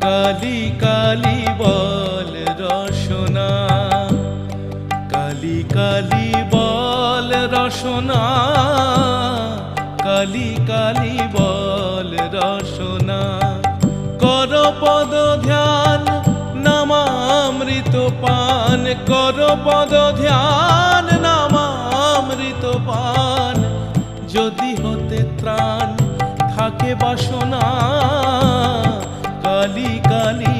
কালি কালি বল রসনা, কালি কালি বল রসনা, কালি কালি বল রসনা। কর পদ ধ্যান নামামৃত পান, কর পদ ধ্যান নামামৃত পান। যদি হতে ত্রাণ থাকে বাসনা, কালি কালি